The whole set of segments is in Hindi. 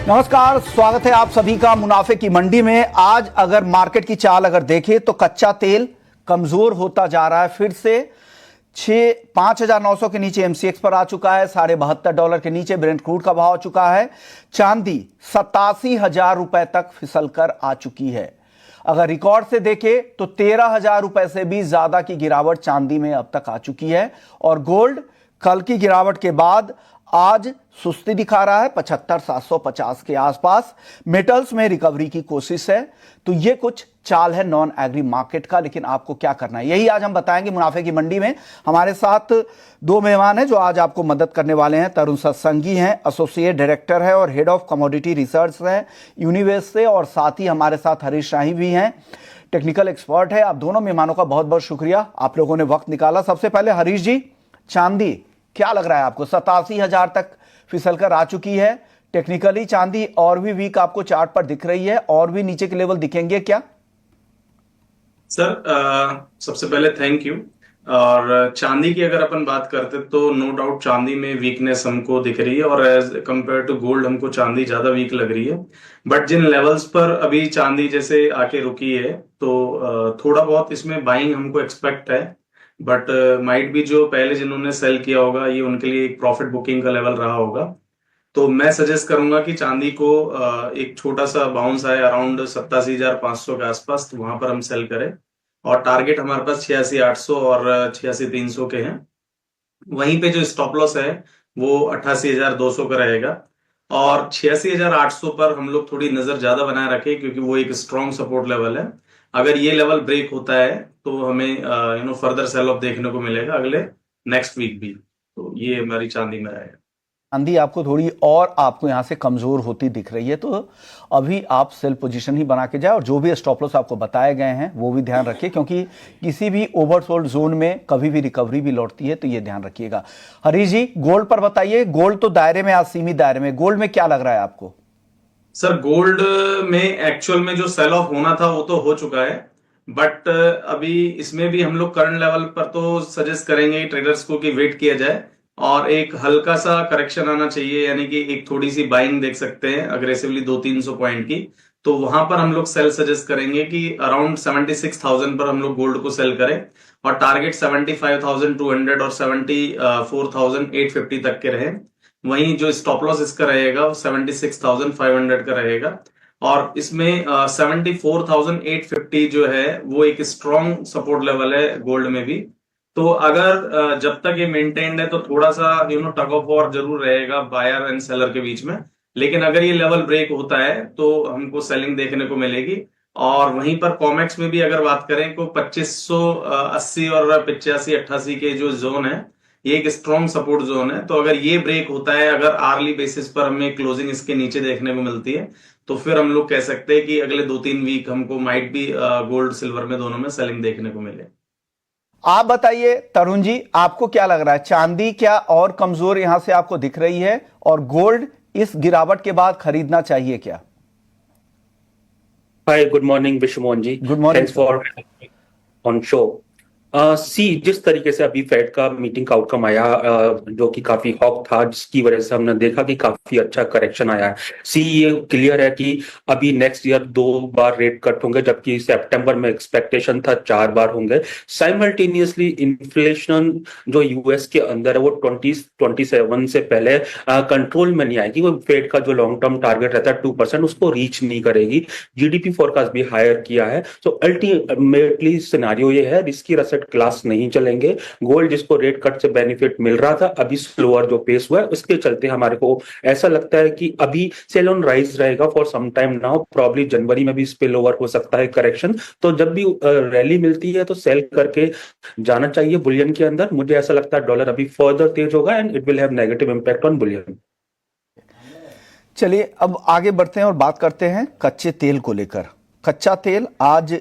नमस्कार, स्वागत है आप सभी का मुनाफे की मंडी में। आज अगर मार्केट की चाल अगर देखें तो कच्चा तेल कमजोर होता जा रहा है। फिर से 5,900 के नीचे एमसीएक्स पर आ चुका है। $72.5 के नीचे ब्रेंट क्रूड का भाव आ चुका है। चांदी 87,000 रुपए तक फिसल कर आ चुकी है। अगर रिकॉर्ड से देखें तो 13,000 रुपए से भी ज्यादा की गिरावट चांदी में अब तक आ चुकी है। और गोल्ड कल की गिरावट के बाद आज सुस्ती दिखा रहा है 75,750 के आसपास। मेटल्स में रिकवरी की कोशिश है। तो ये कुछ चाल है नॉन एग्री मार्केट का, लेकिन आपको क्या करना है यही आज हम बताएंगे मुनाफे की मंडी में। हमारे साथ दो मेहमान हैं जो आज आपको मदद करने वाले हैं। तरुण सत्संगी हैं, एसोसिएट डायरेक्टर है और हेड ऑफ कमोडिटी रिसर्च है यूनिवेस्ट से, और साथ ही हमारे साथ हरीश शाही भी हैं, टेक्निकल एक्सपर्ट है। आप दोनों मेहमानों का बहुत बहुत शुक्रिया, आप लोगों ने वक्त निकाला। सबसे पहले हरीश जी, चांदी क्या लग रहा है आपको? 87,000 तक फिसल कर आ चुकी है। टेक्निकली चांदी और भी वीक आपको चार्ट पर दिख रही है, और भी नीचे के लेवल दिखेंगे क्या? सर, सबसे पहले थैंक यू। और चांदी की अगर अपन बात करते तो नो डाउट चांदी में वीकनेस हमको दिख रही है, और एज कंपेयर टू गोल्ड हमको चांदी ज्यादा वीक लग रही है। बट जिन लेवल्स पर अभी चांदी जैसे आके रुकी है तो थोड़ा बहुत इसमें बाइंग हमको एक्सपेक्ट है। बट माइट भी जो पहले जिन्होंने सेल किया होगा ये उनके लिए एक प्रॉफिट बुकिंग का लेवल रहा होगा। तो मैं सजेस्ट करूंगा कि चांदी को एक छोटा सा बाउंस आए अराउंड 87,500 के आसपास, तो वहां पर हम सेल करें। और टारगेट हमारे पास 86,800 और 86,300 के हैं। वहीं पे जो स्टॉप लॉस है वो 88,200 का रहेगा। और 86,800 पर हम लोग थोड़ी नजर ज्यादा बनाए रखें, क्योंकि वो एक स्ट्रॉन्ग सपोर्ट लेवल है। अगर ये लेवल ब्रेक होता है तो हमें फर्दर सेल ऑफ देखने को मिलेगा अगले नेक्स्ट वीक भी। तो ये हमारी चांदी में रहेगा। चांदी आपको थोड़ी और आपको यहां से कमजोर होती दिख रही है, तो अभी आप सेल पोजीशन ही बना के जाए, और जो भी स्टॉप लॉस आपको बताए गए हैं वो भी ध्यान रखिए, क्योंकि किसी भी ओवरसोल्ड जोन में कभी भी रिकवरी भी लौटती है, तो ये ध्यान रखिएगा। हरीश जी, गोल्ड पर बताइए। गोल्ड तो दायरे में, आज सीमित दायरे में, गोल्ड में क्या लग रहा है आपको? सर, गोल्ड में एक्चुअल में जो सेल ऑफ होना था वो तो हो चुका है। बट अभी इसमें भी हम लोग करंट लेवल पर तो सजेस्ट करेंगे ट्रेडर्स को कि वेट किया जाए, और एक हल्का सा करेक्शन आना चाहिए, यानी कि एक थोड़ी सी बाइंग देख सकते हैं अग्रेसिवली 200-300 पॉइंट की। तो वहां पर हम लोग सेल सजेस्ट करेंगे कि अराउंड 76,000 पर हम लोग गोल्ड को सेल करें, और टारगेट 75,200 और 74,850 तक के रहे। वहीं जो स्टॉप लॉस इसका रहेगा वो 76,500 का रहेगा। और इसमें 74,850 जो है वो एक स्ट्रॉन्ग सपोर्ट लेवल है गोल्ड में भी। तो अगर जब तक ये मेंटेन्ड है तो थोड़ा सा टग ऑफ वॉर जरूर रहेगा बायर एंड सेलर के बीच में। लेकिन अगर ये लेवल ब्रेक होता है तो हमको सेलिंग देखने को मिलेगी। और वहीं पर कॉमेक्स में भी अगर बात करें तो 2580 और 85-88 के जो जोन है ये एक स्ट्रॉन्ग सपोर्ट जोन है। तो अगर ये ब्रेक होता है, अगर आर्ली बेसिस पर हमें क्लोजिंग इसके नीचे देखने को मिलती है, तो फिर हम लोग कह सकते हैं कि अगले 2-3 वीक हमको माइट भी गोल्ड सिल्वर में दोनों में सेलिंग देखने को मिले। आप बताइए तरुण जी, आपको क्या लग रहा है? चांदी क्या और कमजोर यहां से आपको दिख रही है, और गोल्ड इस गिरावट के बाद खरीदना चाहिए क्या? Hi, good morning, Vishwamohan ji. Good morning Thanks for on show. जिस तरीके से अभी फेड का मीटिंग का आउटकम आया, जो कि काफी हॉक था, जिसकी वजह से हमने देखा कि काफी अच्छा करेक्शन आया है। ये क्लियर है कि अभी नेक्स्ट ईयर 2 बार रेट कट होंगे, जबकि सितंबर में एक्सपेक्टेशन था 4 बार होंगे। साइमल्टेनियसली इन्फ्लेशन जो यूएस के अंदर है वो 2027 से पहले कंट्रोल में नहीं आएगी। वो फेड का जो लॉन्ग टर्म टारगेट रहता है 2%, उसको रीच नहीं करेगी। जीडीपी फोरकास्ट भी हायर किया है। तो अल्टीमेटली सिनारियो ये है, रिस्की एसेट क्लास नहीं चलेंगे। गोल्ड जिसको रेट कट से बेनिफिट मिल रहा था, अभी स्लोअर जो पेस हुआ है उसके चलते हमारे को ऐसा लगता है कि अभी सेल ऑन राइज रहेगा for some time now. Probably जनवरी में भी स्पिल ओवर हो सकता है करेक्शन। तो जब भी रैली मिलती है तो सेल करके जाना चाहिए बुलियन के अंदर। मुझे ऐसा लगता है डॉलर अभी फर्दर तेज होगा and it will have negative impact on Boolean. चलिए अब आगे बढ़ते हैं और बात करते हैं कच्चे तेल को लेकर। कच्चा तेल आज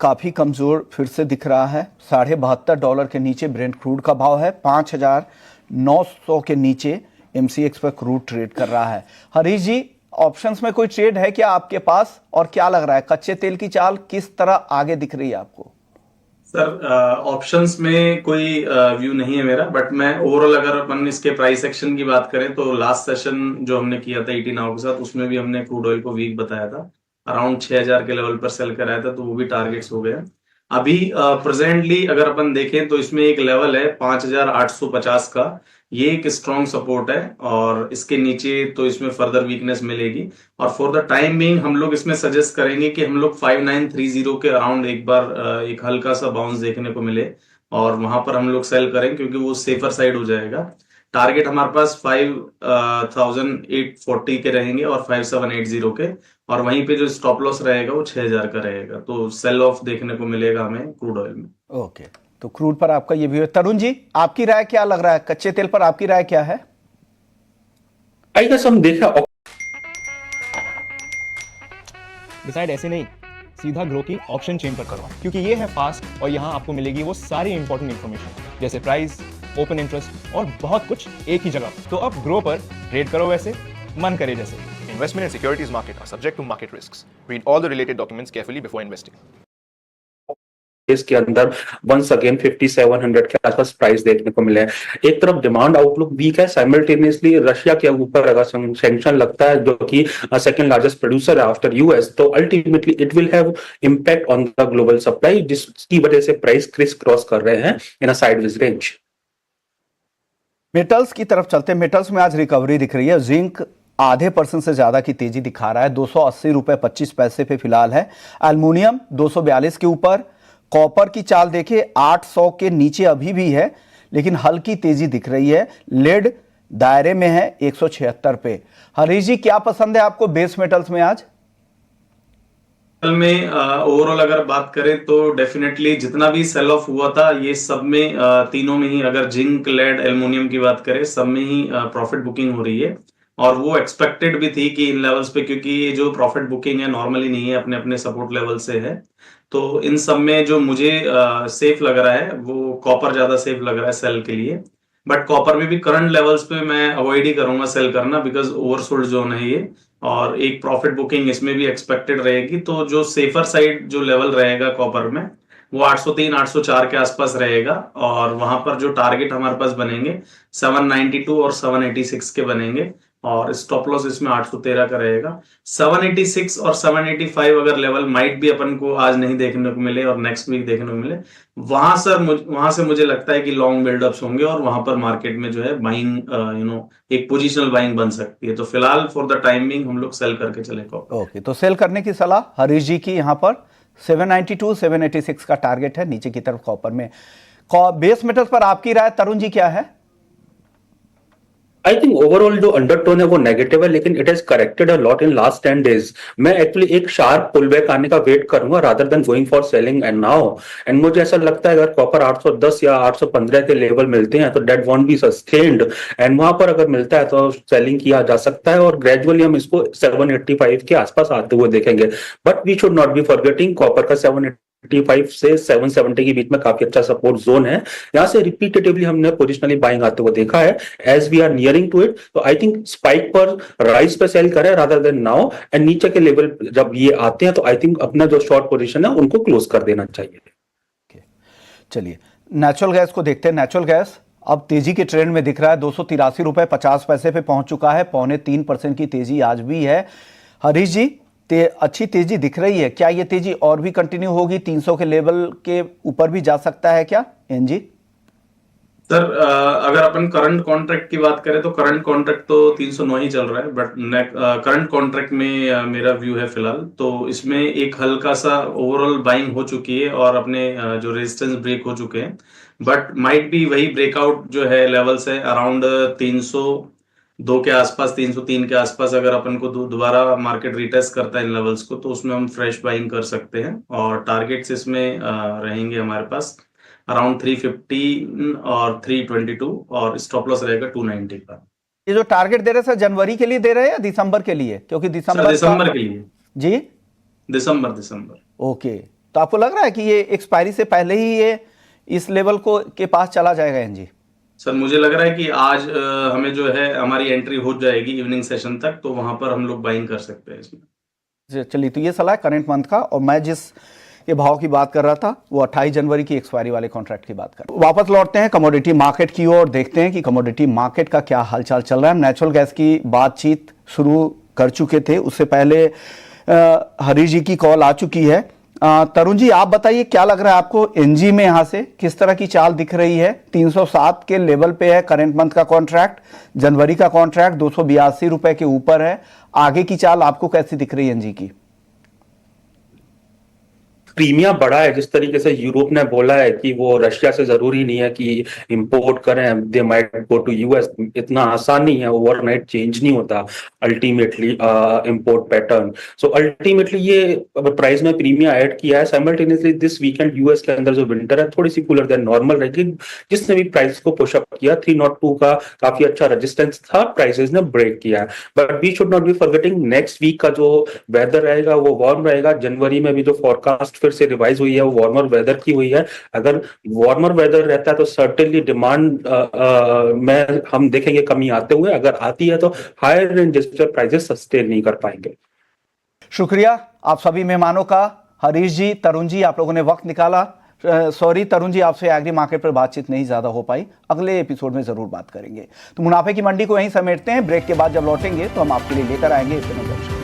काफी कमजोर फिर से दिख रहा है। $72 के नीचे ब्रेंट क्रूड का भाव है। 5,900 के नीचे एमसीएक्स पर क्रूड ट्रेड कर रहा है। हरीश जी, ऑप्शंस में कोई ट्रेड है क्या आपके पास, और क्या लग रहा है कच्चे तेल की चाल किस तरह आगे दिख रही है आपको? सर ऑप्शंस में कोई व्यू नहीं है मेरा, बट मैं ओवरऑल अगर अपन इसके प्राइस एक्शन की बात करें तो लास्ट सेशन जो हमने किया था 18 आवर के साथ, उसमें भी हमने क्रूड ऑयल को वीक बताया था, अराउंड 6000 के लेवल पर सेल कराया था, तो वो भी टारगेट्स हो गया। अभी प्रेजेंटली अगर अपन देखें तो इसमें एक लेवल है 5850 का, ये एक स्ट्रॉन्ग सपोर्ट है, और इसके नीचे तो इसमें फर्दर वीकनेस मिलेगी। और फॉर द टाइम बीइंग हम लोग इसमें सजेस्ट करेंगे कि हम लोग 5930 के अराउंड एक बार एक हल्का सा बाउंस देखने को मिले, और वहां पर हम लोग सेल करें, क्योंकि वो सेफर साइड हो जाएगा। टारगेट हमारे पास 5840 के रहेंगे और 5780 के, और वहीं पे जो स्टॉप लॉस रहेगा वो 6000 का रहेगा, तो सेल ऑफ देखने को मिलेगा हमें क्रूड ऑयल में। ओके, तो क्रूड पर आपका ये व्यू है। तरुण जी, आपकी राय क्या लग रहा है? कच्चे तेल पर आपकी राय क्या है? आई गेस हम देखा डिसाइड ऐसे नहीं, सीधा ग्रो की ऑप्शन चेन पर करो, क्योंकि ये है फास्ट और यहाँ आपको मिलेगी वो सारी इंपॉर्टेंट इन्फॉर्मेशन जैसे प्राइस, ओपन इंटरेस्ट और बहुत कुछ एक ही जगह। तो अब ग्रो पर ट्रेड करो वैसे मन करे जैसे। Investment in securities market are subject to market risks. Read all the related documents carefully before investing. इसके अंदर वंस अगेन 5700 के आसपास प्राइस देखने को मिले हैं। एक तरफ डिमांड आउटलुक वीक है, साइमल्टेनियसली रशिया के ऊपर अगर सैंक्शन लगता है, जो कि सेकंड लार्जेस्ट प्रोड्यूसर है आफ्टर यूएस, तो ultimately it will have impact on the global supply, जिसकी वजह से प्राइस क्रिस क्रॉस कर रहे हैं इन अ साइडवेज रेंज। मेटल्स की तरफ चलते हैं। मेटल्स में आज रिकवरी दिख रही है। जिंक आधे % से ज्यादा की तेजी दिखा रहा है, 280 रुपए 25 पैसे पे फिलहाल है। एल्युमिनियम 242 के ऊपर। कॉपर की चाल देखिए 800 के नीचे अभी भी है, लेकिन हल्की तेजी दिख रही है। लेड दायरे में है 176 पे। हरीश जी, क्या पसंद है आपको बेस मेटल्स में आज? में ओवरऑल अगर बात करें तो डेफिनेटली जितना भी सेल ऑफ हुआ था, ये सब में तीनों में ही, अगर जिंक, लेड, एल्युमिनियम की बात करें, सब में ही प्रॉफिट बुकिंग हो रही है, और वो एक्सपेक्टेड भी थी कि इन लेवल्स पे, क्योंकि ये जो प्रॉफिट बुकिंग है नॉर्मली नहीं है, अपने अपने सपोर्ट लेवल से है। तो इन सब में जो मुझे सेफ लग रहा है वो कॉपर ज्यादा सेफ लग रहा है सेल के लिए, बट कॉपर में भी करंट लेवल्स पे मैं अवॉइड ही करूंगा सेल करना, बिकॉज ओवरसोल्ड जोन है ये, और एक प्रॉफिट बुकिंग इसमें भी एक्सपेक्टेड रहेगी। तो जो सेफर साइड जो लेवल रहेगा कॉपर में, वो 803 804 के आसपास रहेगा, और वहां पर जो टारगेट हमारे पास बनेंगे 792 और 786 के बनेंगे, और स्टॉप लॉस इसमें 813 का रहेगा। 786 और 785 अगर लेवल माइट भी अपन को आज नहीं देखने को मिले और नेक्स्ट वीक देखने को मिले, वहां से मुझे लगता है कि लॉन्ग बिल्डअप्स होंगे, और वहां पर मार्केट में जो है बाइंग एक पोजिशनल बाइंग बन सकती है। तो फिलहाल फॉर द टाइमिंग हम लोग सेल करके चले। ओके, तो सेल करने की सलाह हरीश जी की। यहाँ पर 792 786 का टारगेट है नीचे की तरफ कॉपर में। बेस मेटल्स पर आपकी राय तरुण जी क्या है? आई थिंक ओवरऑल जो अंडरटोन है वो नेगेटिव है, लेकिन it has corrected a lot in last 10 days। मैं एक्चुअली एक शार्प पुल बैक आने का वेट करूंगा rather than going for selling and now. And मुझे ऐसा लगता है अगर कॉपर 810 या 815 के लेवल मिलते हैं तो that want B sustained, and वहां पर अगर मिलता है तो सेलिंग किया जा सकता है, और ग्रेजुअली हम इसको 785 के आसपास आते हुए देखेंगे। But we should not be forgetting copper का 785 से 770 के बीच में काफी अच्छा सपोर्ट जोन है। यहां से रिपीटेटिवली हमने पोजिशनली बाइंग आते हुए देखा है। As we are nearing to it, तो आई थिंक स्पाइक पर राइज पे सेल करें रादर देन नाउ, एंड नीचे के लेवल जब ये आते हैं तो आई थिंक अपना जो शॉर्ट पोजीशन है उनको क्लोज कर देना चाहिए। चलिए नेचुरल गैस को देखते हैं। नेचुरल गैस अब तेजी के ट्रेंड में दिख रहा है, 283 रुपए 50 पैसे पे पहुंच चुका है। 0.25% की तेजी आज भी है। हरीश जी, अच्छी तेजी दिख रही है, क्या ये तेजी और भी कंटिन्यू होगी? 300 के लेवल के ऊपर भी जा सकता है क्या एनजी? सर अगर अपन करंट कॉन्ट्रैक्ट की बात करें तो करंट कॉन्ट्रैक्ट तो 309 ही चल रहा है, बट करंट कॉन्ट्रैक्ट में मेरा व्यू है फिलहाल, तो इसमें एक हल्का सा ओवरऑल बाइंग हो चुकी है, और अपने जो रेजिस्टेंस ब्रेक हो चुके हैं, बट माइट भी वही ब्रेकआउट जो है लेवल्स है अराउंड 302 के आसपास, 303 के आसपास। अगर अपन को दोबारा मार्केट रिटेस्ट करता है इन लेवल्स को, तो उसमें हम फ्रेश बाइंग कर सकते हैं, और टारगेट्स इसमें रहेंगे हमारे पास अराउंड 350 और 322, और स्टॉप लॉस रहेगा 290 का। ये जो टारगेट दे रहे हैं सर, जनवरी के लिए दे रहे हैं या दिसंबर के लिए? क्योंकि दिसंबर के लिए जी, दिसंबर। ओके, तो आपको लग रहा है कि ये एक्सपायरी से पहले ही ये इस लेवल को के पास चला जाएगा एनजी? सर मुझे लग रहा है कि आज हमें जो है हमारी एंट्री हो जाएगी इवनिंग सेशन तक, तो वहां पर हम लोग बाइंग कर सकते हैं इसमें। चलिए, तो ये सलाह है करंट मंथ का। और मैं जिस के भाव की बात कर रहा था, वो 28 जनवरी की एक्सपायरी वाले कॉन्ट्रैक्ट की बात कर रहा था। वापस लौटते हैं कमोडिटी मार्केट की ओर, देखते हैं कि कमोडिटी मार्केट का क्या हालचाल चल रहा है। हम नेचुरल गैस की बातचीत शुरू कर चुके थे, उससे पहले हरीश जी की कॉल आ चुकी है। तरुण जी, आप बताइए क्या लग रहा है आपको एनजी में यहां से किस तरह की चाल दिख रही है? 307 के लेवल पे है करंट मंथ का कॉन्ट्रैक्ट, जनवरी का कॉन्ट्रैक्ट 282 रुपए के ऊपर है। आगे की चाल आपको कैसी दिख रही है एनजी की? प्रीमियम बढ़ा है, जिस तरीके से यूरोप ने बोला है कि वो रशिया से जरूरी नहीं है कि इंपोर्ट करें, they might go to US. इतना आसान नहीं है, ओवरनाइट चेंज नहीं होता ultimately import pattern. So ultimately ये प्राइस में प्रीमियम ऐड किया है। साइमल्टेनियसली दिस वीकेंड यूएस के अंदर जो विंटर है थोड़ी सी कूलर देन नॉर्मल रहेगी, जिसने भी प्राइस को पुशअप किया। 302 का काफी अच्छा रेजिस्टेंस था, प्राइसेस ने ब्रेक किया है। But we should not be forgetting next week का जो वेदर रहेगा वो वार्म रहेगा। जनवरी में भी जो फोरकास्ट से रिवाइज हुई है वो वार्मर वेदर की हुई है। अगर वार्मर वेदर रहता है तो सर्टेनली डिमांड में हम देखेंगे कमी आते हुए। अगर आती है तो हायर रेंज प्राइसेस सस्टेन नहीं कर पाएंगे। शुक्रिया आप सभी मेहमानों का। हरीश जी, तरुण जी, आप लोगों ने वक्त निकाला। सॉरी तरुण जी, आपसे एग्री मार्केट पर बातचीत नहीं ज्यादा हो पाई, अगले एपिसोड में जरूर बात करेंगे। तो मुनाफे की मंडी को यहीं समेटते हैं। ब्रेक के बाद जब लौटेंगे तो हम आपके लिए लेकर आएंगे इस